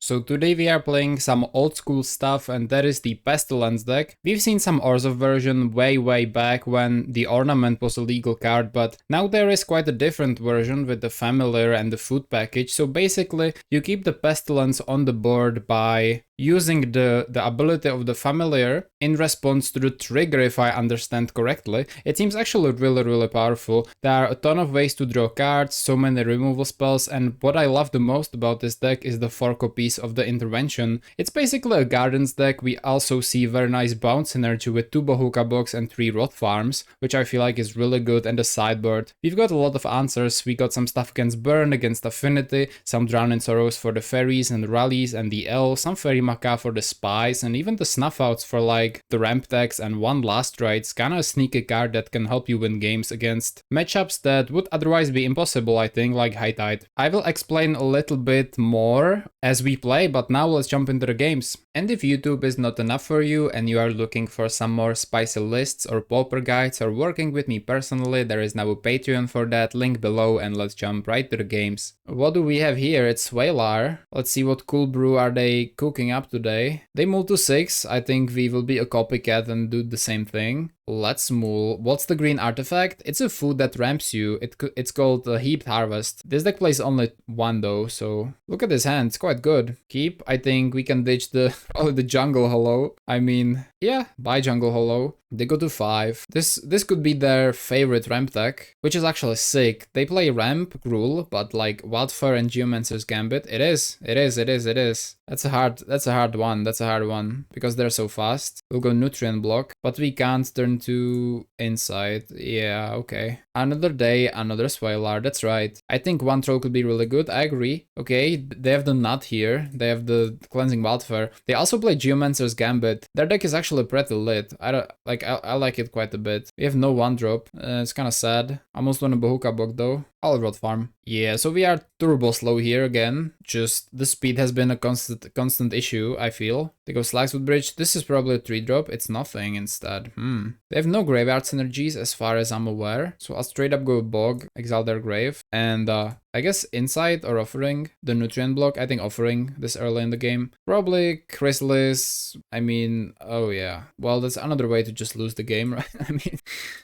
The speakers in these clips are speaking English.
So today we are playing some old school stuff, and that is the Pestilence deck. We've seen some Orzhov version way back when the Ornament was a legal card, but now there is quite a different version with the Familiar and the Food Package. So basically you keep the Pestilence on the board by using the ability of the Familiar in response to the trigger, if I understand correctly. It seems actually really powerful. There are a ton of ways to draw cards, so many removal spells, and what I love the most about this deck is the 4 copies of the intervention. It's basically a Gardens deck. We also see very nice bounce synergy with 2 Bohuka blocks and 3 Rot Farms, which I feel like is really good, and the sideboard. We've got a lot of answers. We got some stuff against Burn, against Affinity, some Drown in Sorrows for the fairies and rallies and the L, some Fairy Maca for the spies, and even the snuff outs for like the ramp decks, and one last rites, kinda a sneaky card that can help you win games against matchups that would otherwise be impossible, I think, like High Tide. I will explain a little bit more as we play, but now let's jump into the games. And if YouTube is not enough for you and you are looking for some more spicy lists or Pauper guides or working with me personally, there is now a Patreon for that, link below, and let's jump right to the games. What do we have here? It's Valar. Let's see what cool brew are they cooking up today. They move to 6. I think we will be a copycat and do the same thing. Let's move. What's the green artifact? It's a food that ramps you. It's called Heaped Harvest. This deck plays only 1 though, so look at this hand. It's quite good. Keep. I think we can ditch the the Jungle Hollow. I mean, yeah, buy Jungle Hollow. They go to 5. This could be their favorite ramp deck, which is actually sick. They play ramp, Gruul, but like Wildfire and Geomancer's Gambit. It is. That's a hard one because they're so fast. We'll go Nutrient Block, but we can't turn to Insight. Yeah, okay. Another day, another Swalar, that's right. I think one throw could be really good, I agree. Okay, they have the Nut here, they have the Cleansing Wildfire. They also play Geomancer's Gambit. Their deck is actually pretty lit. I like it quite a bit. We have no 1-drop, it's kinda sad. Almost won a Bohuka block though. I'll Rot Farm. Yeah, so we are turbo slow here again. Just the speed has been a constant issue, I feel. They go Slagswood Bridge. This is probably a 3-drop. It's nothing instead. They have no graveyard synergies as far as I'm aware. So I'll straight up go Bog, exile their grave. And I guess Insight or Offering the Nutrient Block. I think Offering this early in the game. Probably Chrysalis. I mean, oh yeah. Well, that's another way to just lose the game, right? I mean,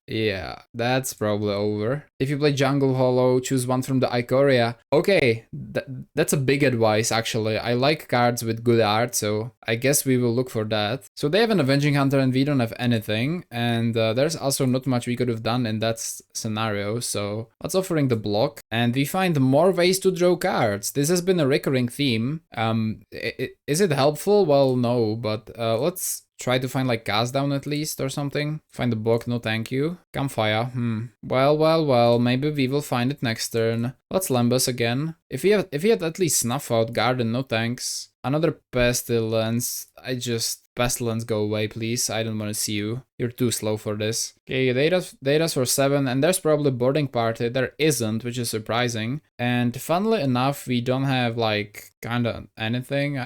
yeah, that's probably over. If you play Jungle Hollow, choose one from the Ikoria. Okay, that's a big advice actually. I like cards with good art, so I guess we will look for that. So they have an Avenging Hunter and we don't have anything, and there's also not much we could have done in that scenario, so let's Offering the block, and we find more ways to draw cards. This has been a recurring theme. Is it helpful? Well, no, but let's try to find like Cast Down at least or something. Find the block, no thank you. Campfire, Well, maybe we will find it next turn. Let's Lambus again. If he had at least Snuff Out, Garden, no thanks. Another Pestilence. Pestilence, go away, please. I don't want to see you. You're too slow for this. Okay, data's for 7, and there's probably Boarding Party. There isn't, which is surprising. And funnily enough, we don't have like kinda anything.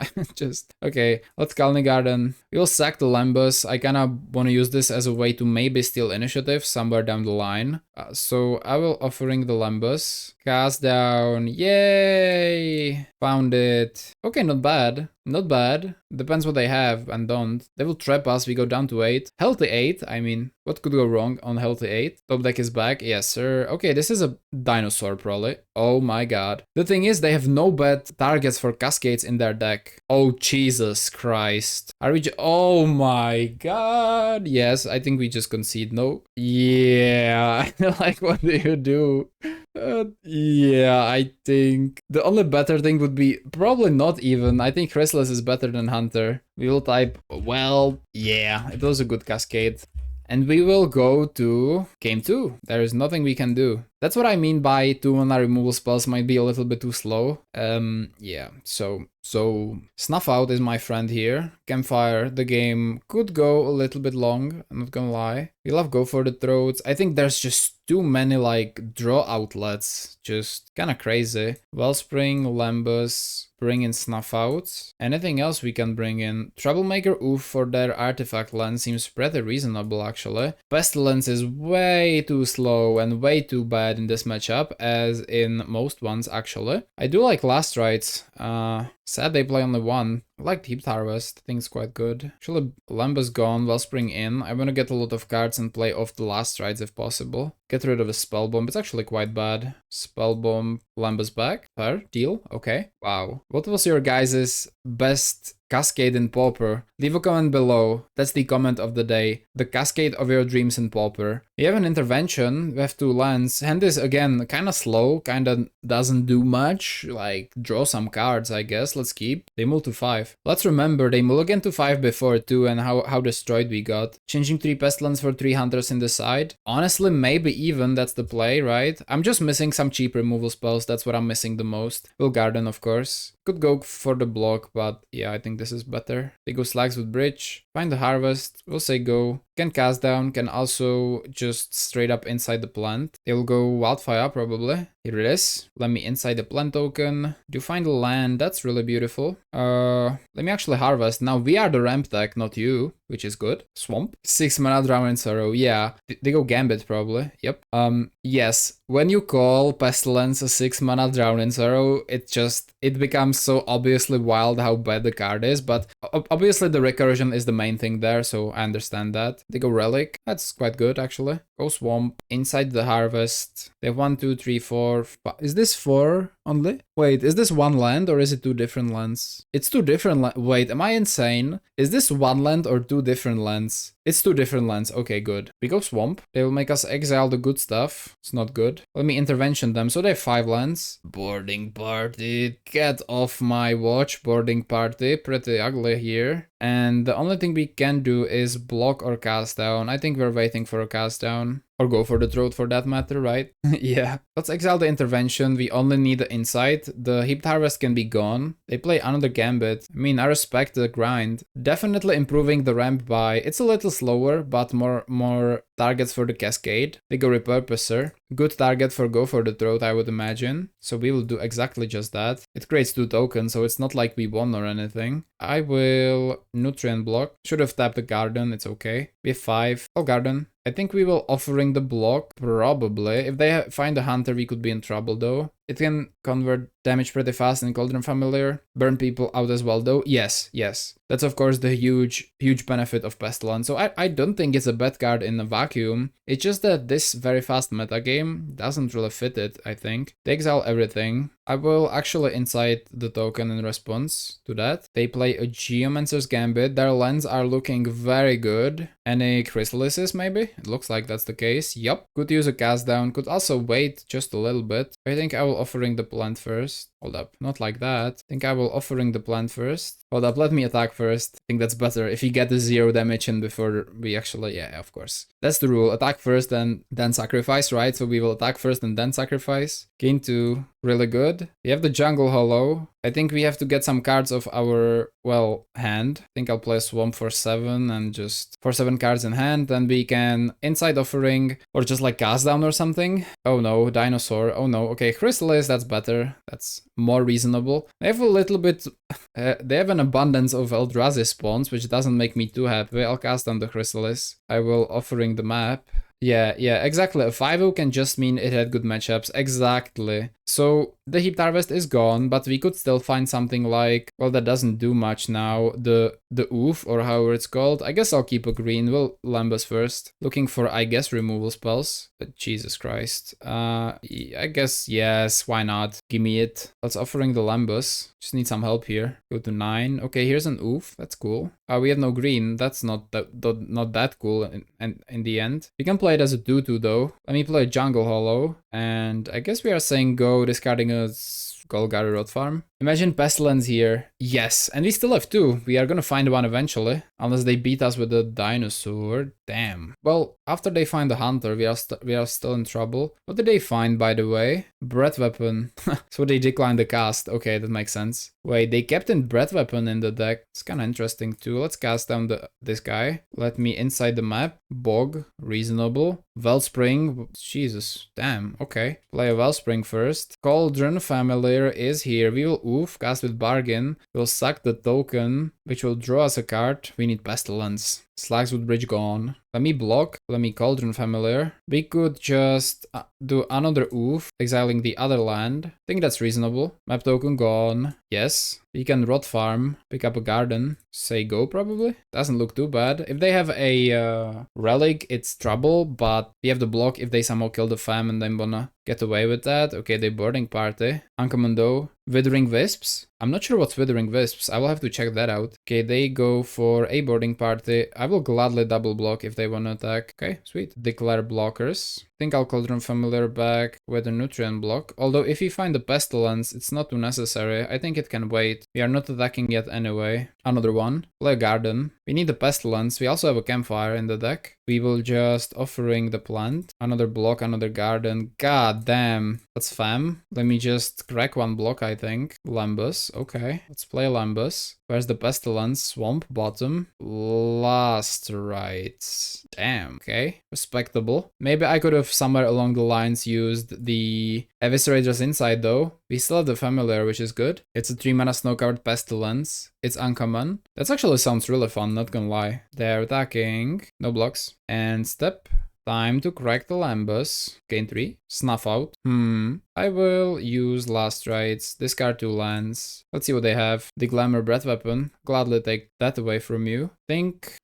Okay, let's Kalni Garden. We'll sack the Lambus. I kinda wanna use this as a way to maybe steal initiative somewhere down the line. So I will Offering the Lambus. Cast Down, yay! Found it. Okay, not bad. Not bad. Depends what they have and don't. They will trap us, we go down to 8. Healthy 8, I mean, what could go wrong on Healthy 8? Top deck is back, yes sir. Okay, this is a dinosaur probably. Oh my god. The thing is, they have no bad targets for Cascades in their deck. Oh Jesus Christ. Are we oh my god. Yes, I think we just concede, no? Yeah, like what do you do? Yeah, I think the only better thing would be probably not even. I think Chrysalis is better than Hunter. We will type, well, yeah, it was a good Cascade. And we will go to game 2. There is nothing we can do. That's what I mean by 2-mana removal spells might be a little bit too slow. Yeah, so Snuff Out is my friend here. Campfire, the game could go a little bit long, I'm not gonna lie. We love Go for the Throats. I think there's just too many like draw outlets, just kinda crazy. Wellspring, Lambus, bring in Snuff Out. Anything else we can bring in? Troublemaker, oof, for their artifact land seems pretty reasonable actually. Pestilence is way too slow and way too bad in this matchup, as in most ones actually. I do like Last Rites. Sad they play only one. I like Heaped Harvest, I think it's quite good. Actually, Lambus gone, Wellspring in. I want to get a lot of cards and play off the last strides if possible. Get rid of a Spell Bomb, it's actually quite bad. Spell Bomb, Lambus back. Fair, deal, okay. Wow. What was your guys' best Cascade in Pauper? Leave a comment below. That's the comment of the day. The Cascade of your dreams in Pauper. We have an intervention. We have 2 lands. Hand is again kind of slow. Kind of doesn't do much. Like draw some cards, I guess. Let's keep. They mull to 5. Let's remember they mulligan to 5 before too, and how destroyed we got. Changing 3 Pestilence for 3 Hunters in the side. Honestly, maybe even that's the play, right? I'm just missing some cheap removal spells. That's what I'm missing the most. Will Garden, of course. Could go for the block, but yeah, I think this is better. They go Slags with Bridge. Find the Harvest. We'll say go. Can cast down. Can also just straight up inside the plant. They will go Wildfire probably. Here it is. Let me inside the plant token. Do find the land. That's really beautiful. Let me actually harvest. Now we are the ramp deck, not you, which is good. Swamp. 6 mana Drown in Sorrow. Yeah. They go Gambit probably. Yep. Yes. When you call Pestilence a 6 mana Drown in Sorrow, it becomes so obviously wild how bad the card is, but obviously the recursion is the main thing there, so I understand that. They go Relic. That's quite good actually. Go Swamp. Inside the Harvest. They have 1, 2, 3, 4, 5. Is this 4 only? Wait, is this 1 land or is it 2 different lands? It's 2 different lands. Wait, am I insane? Is this 1 land or 2 different lands? It's 2 different lands. Okay, good. We go Swamp. They will make us exile the good stuff. It's not good. Let me intervention them. So they have 5 lands. Boarding party. Get off my watch. Boarding party. Pretty ugly here. And the only thing we can do is block or cast down. I think we're waiting for a cast down. Or go for the throat for that matter, right? Yeah. Let's exile the intervention. We only need the insight. The Heaped Harvest can be gone. They play another Gambit. I mean, I respect the grind. Definitely improving the ramp by... It's a little slower, but more targets for the Cascade. They go Repurposer. Good target for go for the throat, I would imagine. So we will do exactly just that. It creates 2 tokens, so it's not like we won or anything. I will Nutrient block. Should have tapped the Garden, it's okay. We have 5. Oh, Garden. I think we will offering the block, probably. If they find a Hunter, we could be in trouble though. It can convert damage pretty fast in Cauldron Familiar. Burn people out as well though. Yes. That's of course the huge benefit of Pestilence. So I don't think it's a bad card in a vacuum. It's just that this very fast metagame doesn't really fit it, I think. They exile everything. I will actually incite the token in response to that. They play a Geomancer's Gambit. Their lands are looking very good. Any Chrysalises maybe? It looks like that's the case. Yup. Could use a cast down. Could also wait just a little bit. I think I will offering the plant first. Hold up, not like that. I think I will offering the plant first. Hold up, let me attack first. I think that's better. If you get the 0 damage in before we actually, yeah, of course. That's the rule. Attack first, then sacrifice, right? So we will attack first and then sacrifice. Gain 2, really good. We have the Jungle Hollow. I think we have to get some cards of our, well, hand. I think I'll play Swamp for 7 and just for 7 cards in hand. Then we can Inside Offering or just like cast down or something. Oh no, Dinosaur. Oh no. Okay, Chrysalis, that's better. That's more reasonable. They have a little bit, they have an abundance of Eldrazi spawns, which doesn't make me too happy. I'll cast down the Chrysalis. I will Offering the map. Yeah, exactly. A 5-0 can just mean it had good matchups. Exactly. So the Heaped Harvest is gone, but we could still find something like, well, that doesn't do much now. The Oof, or however it's called. I guess I'll keep a green. We'll Lambus first. Looking for, I guess, removal spells. But Jesus Christ. I guess, yes, why not? Give me it. Let's Offering the Lambus. Just need some help here. Go to 9. Okay, here's an Oof. That's cool. We have no green. That's not that cool in the end. We can play it as a 2/2 though. Let me play Jungle Hollow. And I guess we are saying go, discarding a Golgari Road Farm. Imagine Pestilence here. Yes, and we still have 2. We are gonna find one eventually. Unless they beat us with a Dinosaur. Damn. Well, after they find the Hunter, we are still in trouble. What did they find, by the way? Breath Weapon. So they declined the cast. Okay, that makes sense. Wait, they kept in Breath Weapon in the deck. It's kind of interesting too. Let's cast down this guy. Let me inside the map. Bog. Reasonable. Wellspring. Jesus. Damn. Okay. Play a Wellspring first. Cauldron Familiar is here. We will Oof. Cast with Bargain. We'll sack the token, which will draw us a card. We need Pestilence. Slags with Bridge gone. Let me block. Let me Cauldron Familiar. We could just do another oof, exiling the other land. I think that's reasonable. Map token gone. Yes. We can rot farm, pick up a garden, say go probably. Doesn't look too bad. If they have a relic, it's trouble, but we have the block if they somehow kill the fam and then wanna get away with that. Okay, they boarding party. Uncommon though. Withering Wisps. I'm not sure what's Withering Wisps. I will have to check that out. Okay, they go for a boarding party. I will gladly double block if they wanna attack. Okay, sweet. Declare blockers. I think I'll Cauldron Familiar back with a nutrient block. Although if we find the Pestilence, it's not too necessary. I think it can wait. We are not attacking yet anyway. Another one. Play a garden. We need the Pestilence. We also have a campfire in the deck. We will just offering the plant. Another block, another garden. God damn. That's fam. Let me just crack one block, I think. Lambus. Okay. Let's play Lambus. Where's the Pestilence? Swamp, bottom. Last rights. Damn. Okay. Respectable. Maybe I could have somewhere along the lines used the Eviscerator's Insight though. We still have the Familiar, which is good. It's a 3-mana snow-covered Pestilence. It's uncommon. That actually sounds really fun, not gonna lie. They're attacking. No blocks. And step. Time to crack the Lambus. Gain 3. Snuff out. I will use last rights. Discard 2 lands. Let's see what they have. The Glamour Breath Weapon. Gladly take that away from you. Think.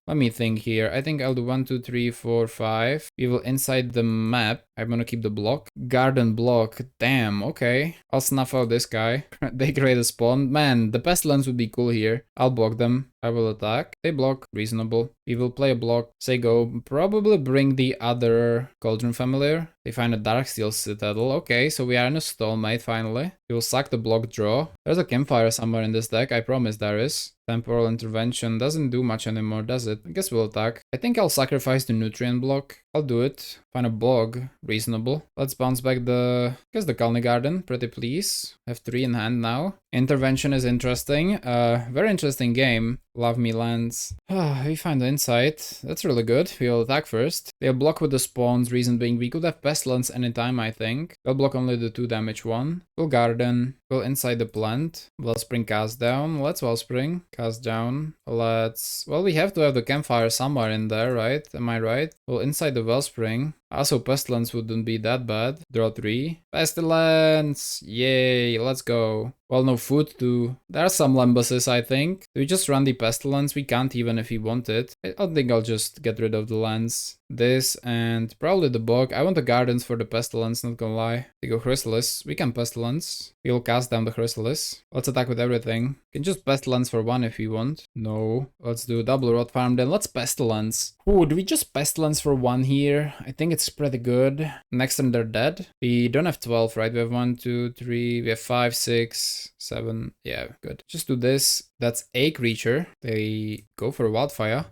Let me think here. I think I'll do 1, 2, 3, 4, 5. We will inside the map. I'm gonna keep the block. Garden block. Damn, okay. I'll snuff out this guy. They create a spawn. Man, the Pestilence would be cool here. I'll block them. I will attack. They block. Reasonable. We will play a block. Say go. Probably bring the other Cauldron Familiar. They find a Darksteel Citadel. Okay, so we are in a stalemate finally. We will suck the block draw. There's a campfire somewhere in this deck. I promise there is. Temporal Intervention doesn't do much anymore, does it? I guess we'll attack. I think I'll sacrifice the nutrient block. I'll do it. Find a bog. Reasonable. Let's bounce back the... I guess the Kalni Garden. Pretty please. Have 3 in hand now. Intervention is interesting. Very interesting game. Love me lands. We find the insight. That's really good. We'll attack first. They'll block with the spawns. Reason being we could have Pestilence anytime, I think. They'll block only the 2 damage one. We'll garden. We'll inside the plant. Wellspring cast down. Let's Wellspring. Cast down. Let's... Well, we have to have the campfire somewhere in there, right? Am I right? We'll inside the Wellspring. Also, Pestilence wouldn't be that bad. Draw 3. Pestilence! Yay, let's go. Well, no food too. There are some Lambuses, I think. Do we just run the Pestilence? We can't even if we want it. I think I'll just get rid of the lands. This and probably the bog. I want the gardens for the Pestilence, not gonna lie. They go Chrysalis. We can Pestilence. We'll cast down the Chrysalis. Let's attack with everything. Can just Pestilence for 1 if we want. No. Let's do double Rot Farm then. Let's Pestilence. Ooh, do we just Pestilence for 1 here? I think it's pretty good. Next turn they're dead. We don't have 12, right? We have 1, 2, 3. We have 5, 6, 7. Yeah, good. Just do this. That's a creature. They go for Wildfire.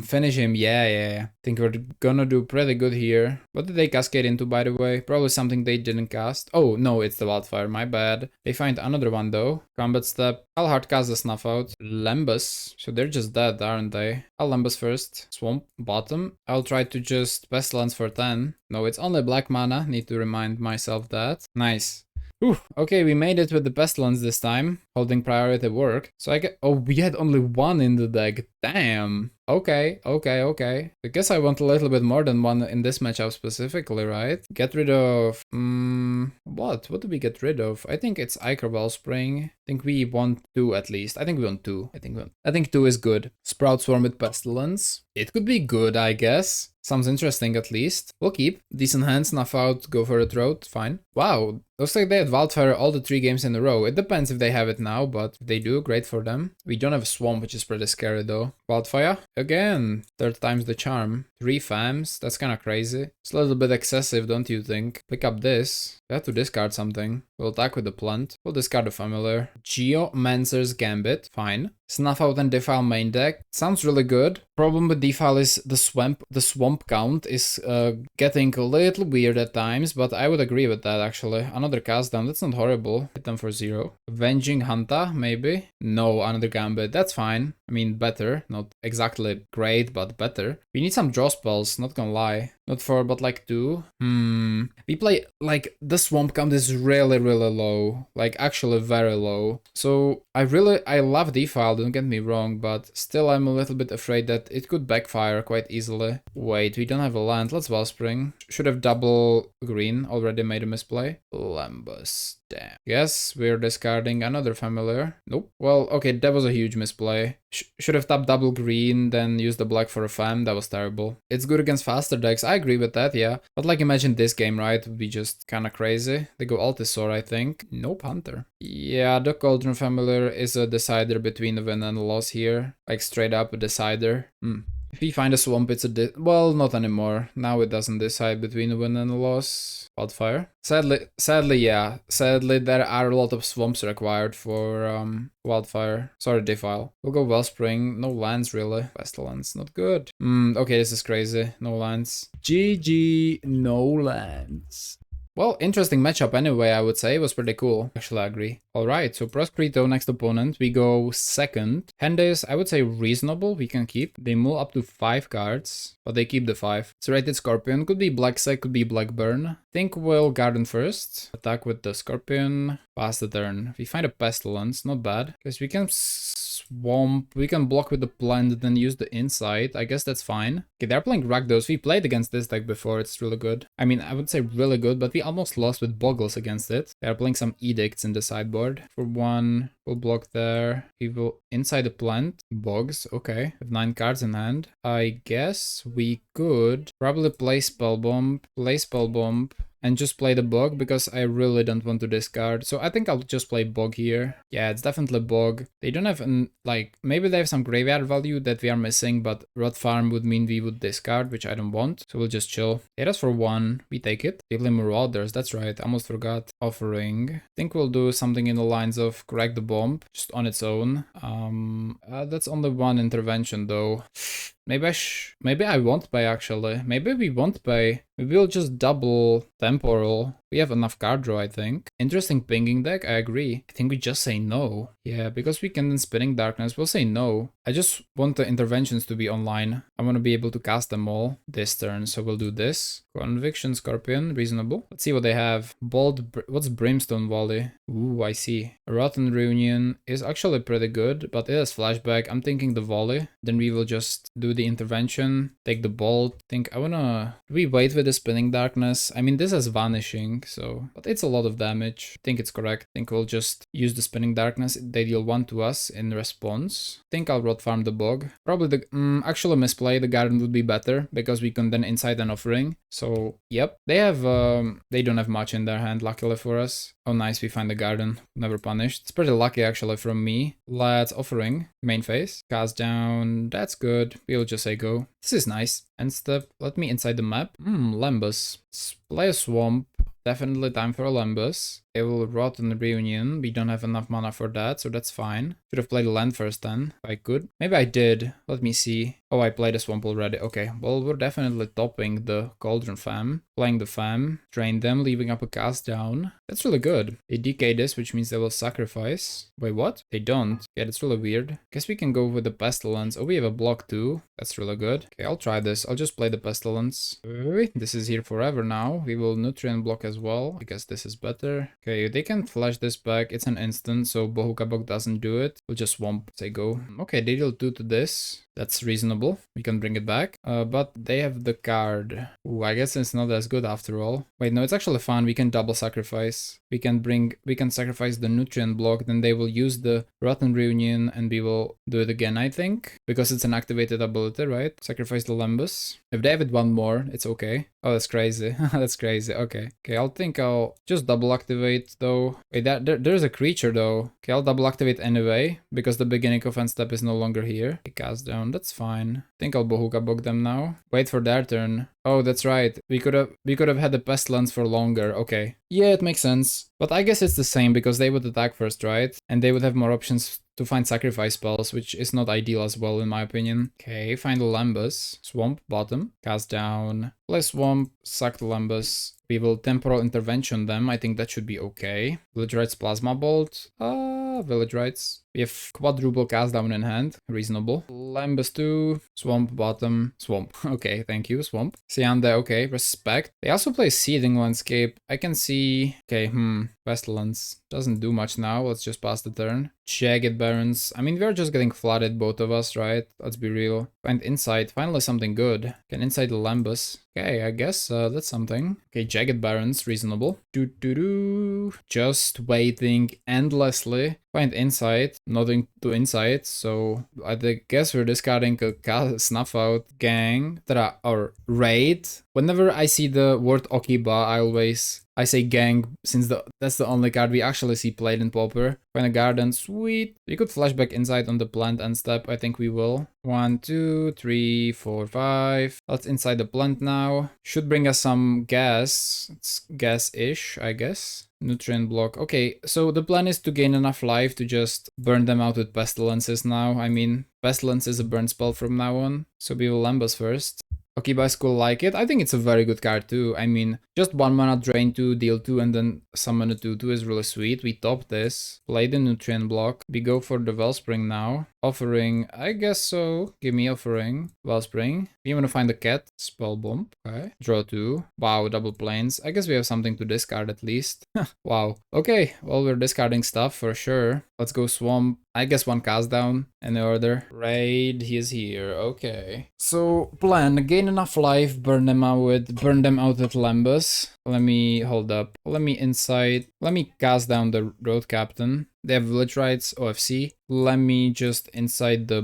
Finish him. Yeah. Think we're gonna do pretty good here. What did they cascade into, by the way? Probably something they didn't cast. Oh, no, it's the Wildfire. My bad. They find another one, though. Combat step. I'll hard cast the Snuff out. Lambus. So they're just dead, aren't they? I'll Lambus first. Swamp, bottom. I'll try to just Pestilence for 10. No, it's only black mana. Need to remind myself that. Nice. Okay, we made it with the Pestilence this time. Holding priority work. So I get... Oh, we had only 1 in the deck. Damn. Okay. I guess I want a little bit more than 1 in this matchup specifically, right? Get rid of... What? What do we get rid of? I think it's Ichor Wellspring. I think we want 2 at least. I think we want 2. I think 2 is good. Sprout Swarm with Pestilence. It could be good, I guess. Sounds interesting at least. We'll keep. Decent hand, Snuff out, go for a throat, fine. Wow, looks like they had Wildfire all the 3 games in a row. It depends if they have it now, but if they do, great for them. We don't have a Swamp, which is pretty scary though. Wildfire, again, 3rd time's the charm. 3 fams, that's kinda crazy. It's a little bit excessive, don't you think? Pick up this. We have to discard something. We'll attack with the plant. We'll discard the Familiar. Geomancer's Gambit, fine. Snuff out and Defile main deck. Sounds really good. Problem with Defile is the swamp count is getting a little weird at times, but I would agree with that actually. Another cast down, that's not horrible. Hit them for 0. Avenging Hunter, maybe? No, another Gambit, that's fine. I mean, better. Not exactly great, but better. We need some draw spells, not gonna lie. Not 4, but like 2. We play, like, the swamp count is really, really low. Like, actually very low. So, I love Defile, don't get me wrong, but still I'm a little bit afraid that it could backfire quite easily. Wait, we don't have a land. Let's Wellspring. Should have double green. Already made a misplay. Lambus. Damn. Yes, we're discarding another familiar. Nope. Well, okay, that was a huge misplay. Should have tapped double green, then used the black for a fam. That was terrible. It's good against faster decks. I agree with that, yeah. But like, imagine this game, right? Would be just kind of crazy. They go Altisor, I think. Nope, Hunter. Yeah, the Cauldron Familiar is a decider between the win and the loss here. Like, straight up a decider. If we find a swamp, it's a well, not anymore. Now it doesn't decide between a win and a loss. Wildfire. Sadly, yeah. Sadly, there are a lot of swamps required for Wildfire. Sorry, Defile. We'll go Wellspring. No lands, really. Pestilence, not good. Okay, this is crazy. No lands. GG, no lands. Well, interesting matchup anyway, I would say. It was pretty cool. Actually, I agree. Alright, so Proscrito, next opponent. We go second. Hand is, I would say, reasonable. We can keep. They mull up to 5 cards, but they keep the 5. It's Rated Scorpion. Could be Black Sec, could be Blackburn. Think we'll Garden first. Attack with the Scorpion. Pass the turn. We find a Pestilence. Not bad. Because we can swamp. We can block with the plant, then use the insight. I guess that's fine. Okay, they're playing Rakdos. We played against this deck before. It's really good. I mean, I would say really good, but we almost lost with Boggles against it. They're playing some Edicts in the sideboard. For 1, we'll block there. We will inside the plant. Bogs, okay. Have 9 cards in hand. I guess we could probably play Spellbomb, and just play the Bog, because I really don't want to discard. So I think I'll just play Bog here. Yeah, it's definitely Bog. They don't have, like, maybe they have some graveyard value that we are missing, but Rot Farm would mean we would discard, which I don't want. So we'll just chill. Hit us for 1. We take it. They play Marauders, that's right. I almost forgot. Offering. I think we'll do something in the lines of Crack the Bomb, just on its own. That's only 1 intervention, though. Maybe I won't pay, actually. Maybe we won't pay. Maybe we'll just double Temporal. We have enough card draw, I think. Interesting pinging deck, I agree. I think we just say no. Yeah, because we can then Spinning Darkness, we'll say no. I just want the interventions to be online. I want to be able to cast them all this turn, so we'll do this. Conviction Scorpion, reasonable. Let's see what they have. What's Brimstone Volley? Ooh, I see. Rotten Reunion is actually pretty good, but it has Flashback. I'm thinking the Volley. Then we will just do the intervention, take the Bolt. Do we wait with the Spinning Darkness? I mean, this is Vanishing, so, but it's a lot of damage. I think it's correct. I think we'll just use the Spinning Darkness. They deal 1 to us in response. I think I'll Rot Farm the Bog. Probably actually misplay. The Garden would be better, because we can then Insight an Offering. So, yep. They have, they don't have much in their hand, luckily for us. Oh, nice, we find the Garden. Never punished. It's pretty lucky, actually, from me. Let's Offering. Main phase. Cast down. That's good. We'll just say go. This is nice. End step. Let me inside the map. Lambus. Play a Swamp. Definitely time for a Lambus. They will Rot in the Reunion. We don't have enough mana for that, so that's fine. Should have played a land first then, if I could. Maybe I did. Let me see. Oh, I played a Swamp already. Okay, well, we're definitely topping the Cauldron Fam. Playing the Fam. Drain them, leaving up a cast down. That's really good. They decay this, which means they will sacrifice. Wait, what? They don't. Yeah, that's really weird. Guess we can go with the Pestilence. Oh, we have a block too. That's really good. Okay, I'll try this. I'll just play the Pestilence. This is here forever now. We will Nutrient block as well. I guess this is better. Okay, they can flash this back. It's an instant, so Bohukabok doesn't do it. We'll just Swamp. Say go. Okay, they deal 2 to this. That's reasonable. We can bring it back. But they have the card. Ooh, I guess it's not as good after all. Wait, no, it's actually fun. We can double sacrifice. We can sacrifice the Nutrient block, then they will use the Rotten Reunion and we will do it again, I think. Because it's an activated ability, right? Sacrifice the Lambus. If they have it 1 more, it's okay. Oh, that's crazy. That's crazy. Okay. Okay, I'll just double activate though. Wait, there's a creature though. Okay, I'll double activate anyway, because the beginning of end step is no longer here. Okay, cast down, that's fine. I think I'll Bohukabok them now. Wait for their turn. Oh, that's right. We could have had the Pestilence for longer. Okay. Yeah, it makes sense. But I guess it's the same, because they would attack first, right? And they would have more options to find sacrifice spells, which is not ideal as well in my opinion. Okay, find the Lambus. Swamp, bottom. Cast down. Play Swamp, sack the Lambus. We will temporal intervention them. I think that should be okay. Village Rights Plasma Bolt. Village Rights. We have quadruple cast down in hand. Reasonable. Lambus 2. Swamp bottom. Swamp. Okay, thank you, Swamp. Siande, okay, respect. They also play Seething Landscape. I can see... Okay, Pestilence. Doesn't do much now. Let's just pass the turn. Jagged Barons. I mean, we're just getting flooded, both of us, right? Let's be real. Find Insight. Finally something good. Can Insight the Lambus. Okay, I guess that's something. Okay, Jagged Barons. Reasonable. Just waiting endlessly. Find Insight. Nothing to Insight, so I guess we're discarding a Snuff Out Gang. Or Raid. Whenever I see the word Okiba, I say gang, since that's the only card we actually see played in Pauper. Find a garden, sweet. We could flashback Insight on the plant end step. I think we will. 1, 2, 3, 4, 5. Let's inside the plant now. Should bring us some gas. It's gas-ish, I guess. Nutrient block. Okay, so the plan is to gain enough life to just burn them out with Pestilences now. I mean, Pestilence is a burn spell from now on. So we will Lambus first. Okiba School like it. I think it's a very good card too. I mean, just 1 mana, drain 2, deal 2, and then summon a 2/2 is really sweet. We top this. Play the Nutrient block. We go for the Wellspring now. Offering, I guess so. Give me Offering. Wellspring. We want to find the cat. Spell Bomb. Okay. Draw 2. Wow, double planes. I guess we have something to discard at least. Wow. Okay, well, we're discarding stuff for sure. Let's go Swamp. I guess 1 cast down. Any order? Raid, he is here. Okay. So, plan. Gain enough life, burn them out with Lambus. Let me hold up. Let me Insight. Let me cast down the Road Captain. They have Village Rights, OFC. Let me just inside the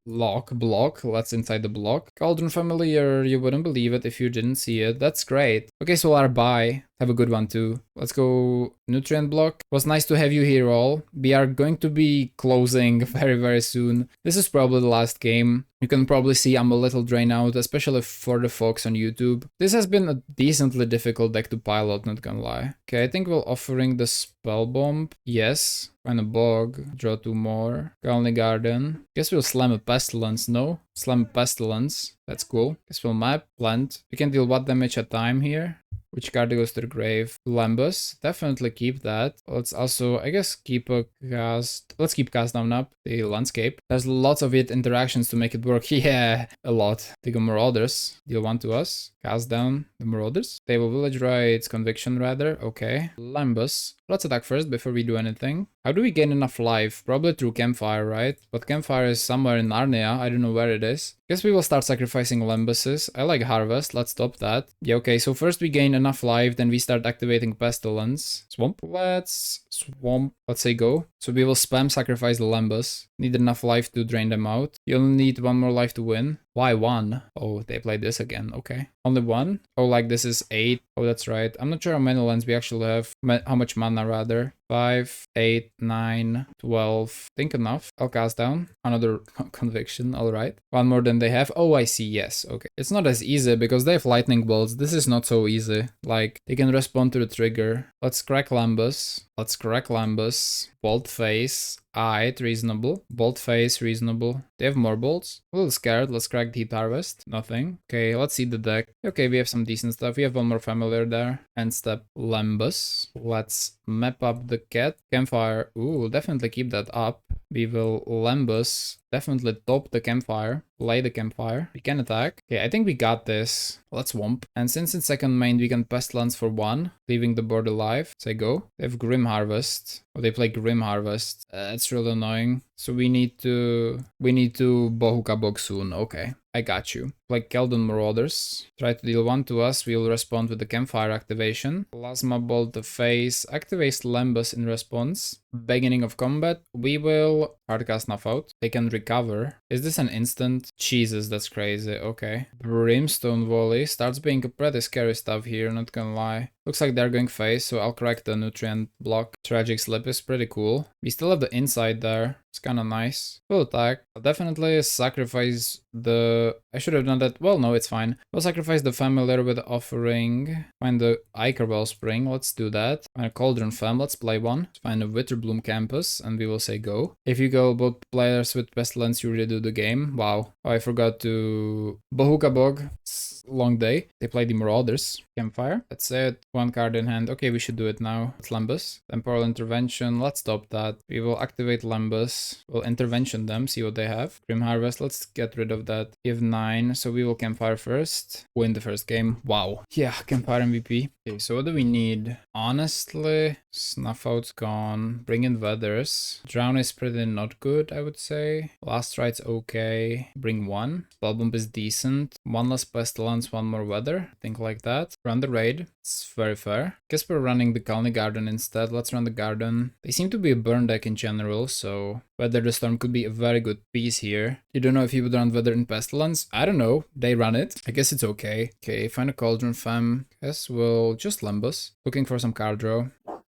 block. Let's inside the block. Cauldron Familiar, you wouldn't believe it if you didn't see it. That's great. Okay, so our buy. Have a good one too. Let's go Nutrient block. It was nice to have you here all. We are going to be closing very, very soon. This is probably the last game. You can probably see I'm a little drained out, especially for the folks on YouTube. This has been a decently difficult deck to pilot, not gonna lie. Okay, I think we'll offering the Spell Bomb. Yes. Find a bog. Draw 2 more. Colony Garden. Guess we'll slam a Pestilence, no? Slam a Pestilence. That's cool. Guess we'll map. Plant. We can deal what damage at time here? Which card goes to the grave? Lambus. Definitely keep that. Let's also, I guess, keep a cast. Let's keep cast down up. The landscape. There's lots of interactions to make it work. Yeah, a lot. Take a Marauders. Deal 1 to us. Cast down the Marauders. Table Village Rights. Conviction rather. Okay. Lambus. Let's attack first before we do anything. How do we gain enough life? Probably through Campfire, right? But Campfire is somewhere in Narnia. I don't know where it is. Guess we will start sacrificing Lambuses. I like Harvest. Let's stop that. Yeah, okay. So first we gain enough life. Then we start activating Pestilence. Swamp. Let's Swamp. Let's say go. So we will spam sacrifice the Lambus. Need enough life to drain them out. You only need 1 more life to win. Why 1? Oh, they played this again. Okay. Only 1? Oh, like this is 8. Oh, that's right. I'm not sure how many lands we actually have. How much mana rather. 5, 8, 9, 12. Think enough. I'll cast down. Another conviction. All right. 1 more than they have. Oh, I see. Yes. Okay. It's not as easy because they have lightning bolts. This is not so easy. Like, they can respond to the trigger. Let's crack Lambus. Let's crack Lambus. Bolt Face. Alright, reasonable. Bolt Face, reasonable. They have more bolts. A little scared. Let's crack the Heat Harvest. Nothing. Okay, let's see the deck. Okay, we have some decent stuff. We have 1 more Familiar there. End step Lambus. Let's map up the cat. Campfire. Ooh, definitely keep that up. We will Lambus. Definitely top the Campfire. Play the Campfire. We can attack. Okay, I think we got this. Let's Womp. And since it's second main, we can Pestilence for 1, leaving the board alive. Say go. They have Grim Harvest. Oh, they play Grim Harvest. It's really annoying. So we need to Bohuka Bog soon. Okay, I got you. Play Keldon Marauders. Try to deal 1 to us. We'll respond with the Campfire activation. Plasma Bolt the face. Activates Lambus in response. Beginning of combat. We will hardcast Snuff Out. They can recover. Is this an instant? Jesus, that's crazy. Okay. Brimstone Volley. Starts being a pretty scary stuff here, not gonna lie. Looks like they're going face, so I'll correct the nutrient block. Tragic Slip is pretty cool. We still have the inside there. It's kind of nice. Full attack. I'll definitely sacrifice the... I should have done that. Well, no, it's fine. We'll sacrifice the Familiar with Offering. Find the Iker Wellspring. Let's do that. Find a Cauldron Fam. Let's play one. Find a Witterbloom Campus, and we will say go. If you go both players with Pestilence, you redo the game. Wow. Oh, I forgot to... Bohuka Bog. It's a long day. They play the Marauders. Campfire. That's it. One card in hand. Okay, we should do it now. It's Lembus. Temporal Intervention. Let's stop that. We will activate Lembus. We'll intervention them, see what they have. Grim Harvest, let's get rid of that. Give 9, so we will Campfire first. Win the first game. Wow. Yeah, Campfire MVP. Okay, so what do we need? Honestly, Snuff Out's gone. Bring in Weathers. Drown is pretty not good, I would say. Last Right's okay. Bring 1. Spellbomb is decent. 1 less Pestilence, 1 more Weather. Think like that. Run the raid. It's very fair. Guess we're running the Colony Garden instead. Let's run the Garden. They seem to be a burn deck in general, so Weather the Storm could be a very good piece here. You don't know if you would run Weather in Pestilence? I don't know. They run it. I guess it's okay. Okay, find a Cauldron Fam. Guess we'll just Lembus. Looking for some card draw.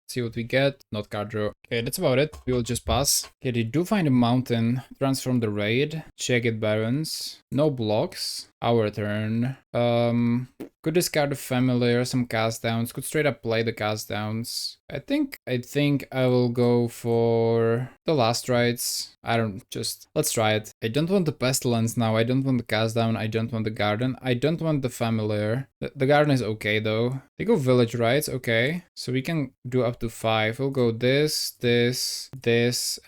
See what we get. Not card draw. Okay, that's about it. We will just pass. Okay, they do find a mountain. Transform the raid. Check it, Barons. No blocks. Our turn. Could discard a Familiar, some cast downs. Could straight up play the cast downs. I think I will go for the last rights. I don't just let's try it. I don't want the Pestilence now. I don't want the cast down. I don't want the Garden. I don't want the Familiar. The Garden is okay though. They go Village Rights. Okay, so we can do up to 5. We'll go this,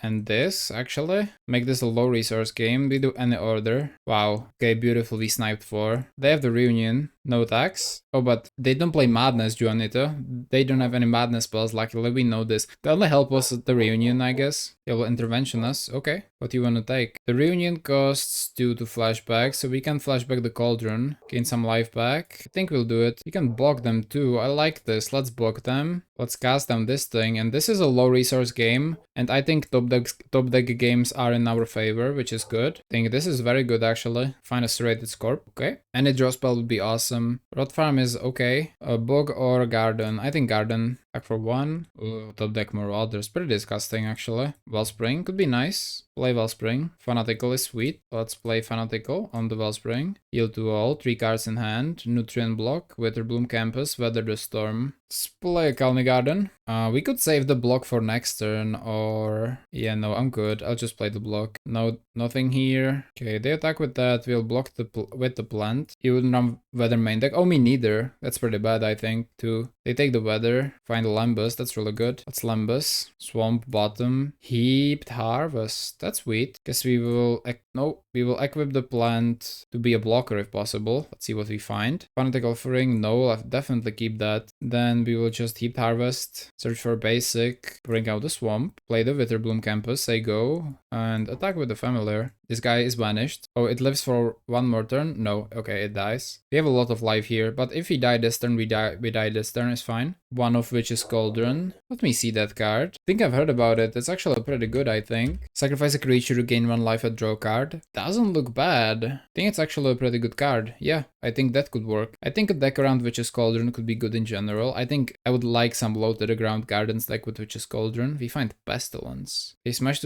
and this. Actually, make this a low resource game. We do any order. Wow. Okay, beautiful. We sniped 4. They have the Reunion. No attacks. Oh, but they don't play Madness, Juanito. They don't have any Madness spells, luckily. We know this. The only help was the Reunion, I guess. They will intervention us. Okay. What do you want to take? The Reunion costs 2 to flashback, so we can flashback the Cauldron. Gain some life back. I think we'll do it. We can block them too. I like this. Let's block them. Let's cast down this thing. And this is a low resource game. And I think top deck games are in our favor, which is good. I think this is very good, actually. Find a serrated Scorp. Okay. Any draw spell would be awesome. Rot Farm is okay. A Bog or Garden. I think Garden. Back for 1. Ooh, top deck Marauders. Pretty disgusting, actually. Wellspring could be nice. Play Wellspring. Fanatical is sweet. Let's play Fanatical on the Wellspring. Yield to all. 3 cards in hand. Nutrient Block. Witterbloom Campus. Weather the Storm. Let's play a Colony Garden. We could save the block for next turn or... Yeah, no, I'm good. I'll just play the block. No, nothing here. Okay, they attack with that. We'll block with the plant. You wouldn't run Weather main deck. Oh, me neither. That's pretty bad, I think, too. They take the Weather. Find the Lembus. That's really good. Let's Lembus. Swamp bottom. Heaped Harvest. That's sweet. Guess we will... No, we will equip the plant to be a blocker if possible. Let's see what we find. Fanatic Offering. No, I'll definitely keep that. Then we will just Heaped Harvest. Search for basic. Bring out the Swamp. Play the Witterbloom Campus. Say go. And attack with the Familiar. This guy is vanished. Oh, it lives for 1 more turn? No. Okay, it dies. We have a lot of life here, but if we die this turn, we die this turn is fine. One of which is Cauldron. Let me see that card. I think I've heard about it. It's actually pretty good, I think. Sacrifice a creature to gain 1 life at draw card. Doesn't look bad. I think it's actually a pretty good card. Yeah, I think that could work. I think a deck around Witch's Cauldron could be good in general. I think I would like some low to the ground Gardens deck with Witch's Cauldron. We find Pestilence. Okay, Smash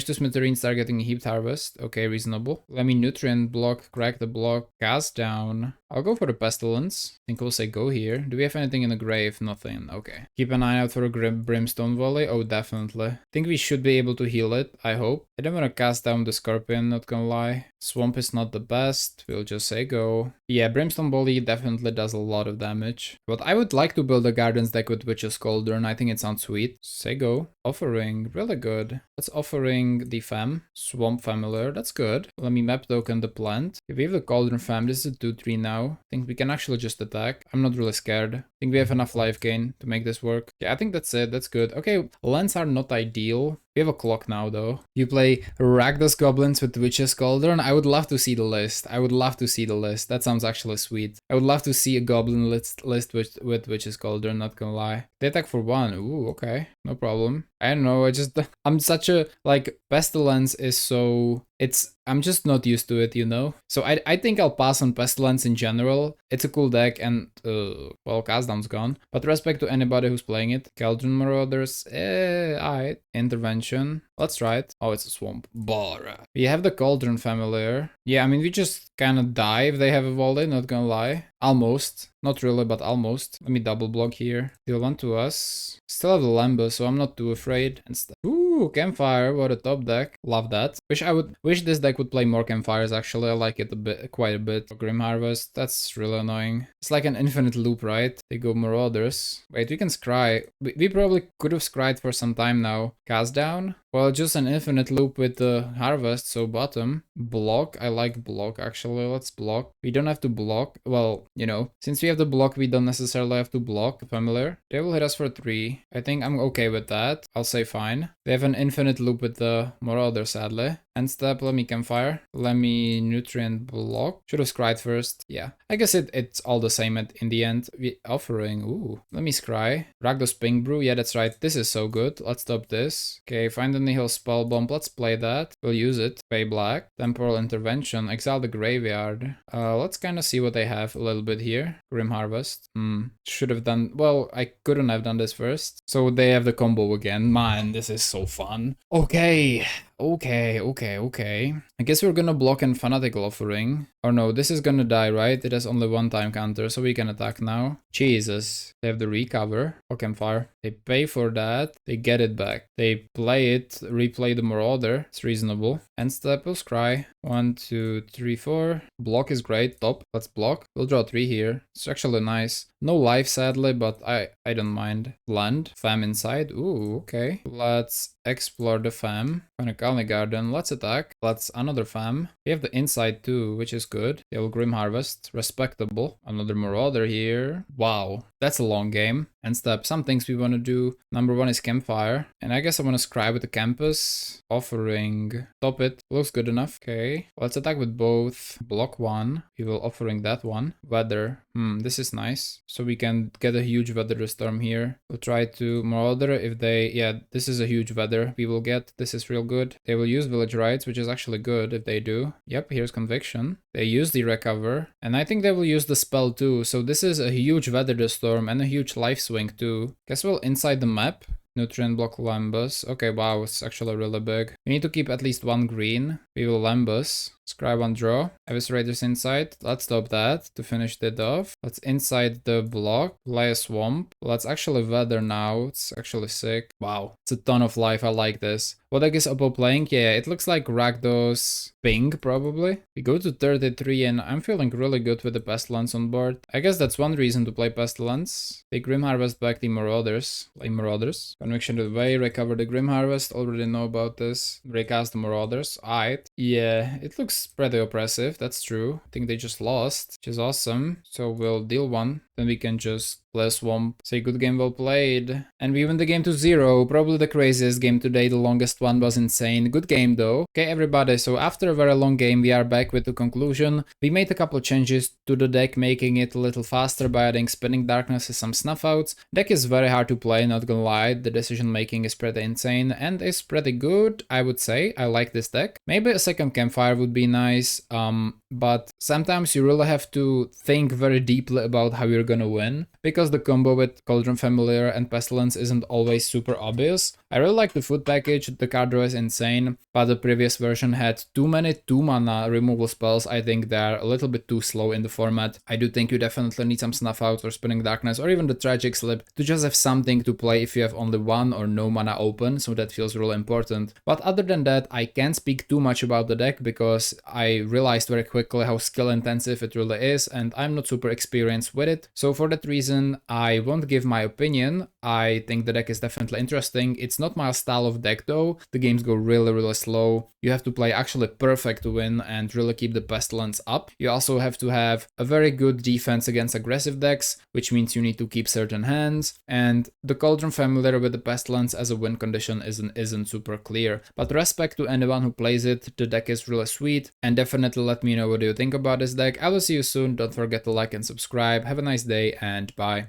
to Smithereens targeting Heaped Harvest. Okay, reasonable. Let me Nutrient Block, crack the block, cast down. I'll go for the Pestilence. I think we'll say go here. Do we have anything in the grave? Nothing. Okay. Keep an eye out for a Brimstone Volley. Oh, definitely. I think we should be able to heal it, I hope. I don't want to cast down the Scorpion, not gonna lie. Swamp is not the best. We'll just say go. Yeah, Brimstone Volley definitely does a lot of damage. But I would like to build a Gardens deck with Witch's Cauldron. I think it sounds sweet. Say go. Offering. Really good. Let's Offering the Fam. Swamp Familiar. That's good. Let me map token the plant. If we have the Cauldron Fam, this is a 2-3 now. I think we can actually just attack. I'm not really scared. I think we have enough life gain to make this work. Yeah, I think that's it. That's good. Okay, lands are not ideal. We have a clock now, though. You play Rakdos Goblins with Witch's Cauldron. I would love to see the list. I would love to see the list. That sounds actually sweet. I would love to see a Goblin list with Witch's Cauldron, not gonna lie. They attack for 1. Ooh, okay. No problem. I don't know, I'm such a, like, Pestilence is so I'm just not used to it, you know? So I think I'll pass on Pestilence in general. It's a cool deck and, well, cast down's gone. But respect to anybody who's playing it. Cauldron Marauders, alright. Intervention, let's try it. Oh, it's a swamp. Bora. We have the Cauldron Familiar. Yeah, I mean, we just kind of die if they have a volley, not gonna lie. Almost. Not really, but almost. Let me double block here. Deal 1 to us. Still have the Lambus, so I'm not too afraid. And stuff. Ooh, Campfire. What a top deck. Love that. Wish this deck would play more Campfires, actually. I like it quite a bit. Grim Harvest. That's really annoying. It's like an infinite loop, right? They go Marauders. Wait, we can scry. We probably could have scried for some time now. Cast down. Well, just an infinite loop with the Harvest, so bottom. Block. I like block, actually. Let's block. We don't have to block. Well, you know, since we have the block, we don't necessarily have to block. Familiar. They will hit us for 3. I think I'm okay with that. I'll say fine. They have an infinite loop with the Marauder, sadly. End step, let me Campfire. Let me Nutrient block. Should have scryed first. Yeah. I guess it's all the same in the end. We offering. Ooh. Let me scry. Rakdos Pink Brew. Yeah, that's right. This is so good. Let's stop this. Okay, find the Nihil Spell Bomb. Let's play that. We'll use it. Pay black. Temporal Intervention. Exile the Graveyard. Let's kind of see what they have a little bit here. Grim Harvest. Should have done. Well, I couldn't have done this first. So they have the combo again. Man, this is so fun. Okay. Okay. I guess we're gonna block in Fanatical Offering. Or no, this is gonna die, right? It has only 1 time counter, so we can attack now. Jesus. They have the recover. Or Campfire. They pay for that. They get it back. They play it, replay the Marauder. It's reasonable. End step, we'll scry. 1, 2, 3, 4. Block is great. Top. Let's block. We'll draw 3 here. It's actually nice. No life, sadly, but I don't mind. Land. Fam inside. Ooh, okay. Let's explore the fam. Colony Garden. Let's attack. Let's another fam. We have the inside too, which is good. They will Grim Harvest. Respectable. Another Marauder here. Wow. That's a long game. End step. Some things we want to do. Number 1 is Campfire. And I guess I want to scry with the Campus. Offering. Top it. Looks good enough. Okay. Let's attack with both. Block 1. We will offering that one. Weather. This is nice. So we can get a huge Weather Storm here. We'll try to Marauder if they... Yeah, this is a huge Weather we will get. This is real good. They will use Village Rights, which is actually good if they do. Yep, here's Conviction. They use the Recover. And I think they will use the spell too. So this is a huge Weather Storm and a huge Life Swing too. Guess we'll inside the map. Nutrient block Lambus. Okay, wow, it's actually really big. We need to keep at least 1 green. We will Lambus. Scry 1 draw. Eviscerators inside. Let's stop that to finish it off. Let's inside the block. Play a swamp. Let's actually weather now. It's actually sick. Wow. It's a ton of life. I like this. What deck is Oppo playing? Yeah, it looks like Rakdos Pink, probably. We go to 33 and I'm feeling really good with the Pestilence on board. I guess that's one reason to play Pestilence. They Grim Harvest back the Marauders. Play Marauders. Conviction to the way. Recover the Grim Harvest. Already know about this. Recast the Marauders. Alright. Yeah, it looks pretty oppressive. That's true. I think they just lost, which is awesome. So we'll deal 1. Then we can just play Swamp, say good game well played. And we win the game to 0. Probably the craziest game today. The longest one was insane. Good game though. Okay, everybody, so after a very long game, we are back with the conclusion. We made a couple changes to the deck, making it a little faster by adding Spinning Darkness and some snuff outs. Deck is very hard to play, not gonna lie. The decision making is pretty insane and is pretty good, I would say. I like this deck. Maybe a second Campfire would be nice, but sometimes you really have to think very deeply about how you're gonna win, because the combo with Cauldron Familiar and Pestilence isn't always super obvious. I really like the food package, the card draw is insane, but the previous version had too many 2-mana removal spells. I think they're a little bit too slow in the format. I do think you definitely need some Snuff Out or Spinning Darkness or even the Tragic Slip to just have something to play if you have only 1 or no mana open, so that feels really important. But other than that, I can't speak too much about the deck because I realized very quickly how skill intensive it really is and I'm not super experienced with it. So for that reason, I won't give my opinion. I think the deck is definitely interesting. It's not my style of deck though. The games go really slow. You have to play actually perfect to win and really keep the Pestilence up. You also have to have a very good defense against aggressive decks, which means you need to keep certain hands. And the Cauldron Familiar with the Pestilence as a win condition isn't super clear. But respect to anyone who plays it, the deck is really sweet. And definitely let me know what you think about this deck. I will see you soon. Don't forget to like and subscribe. Have a nice day and bye.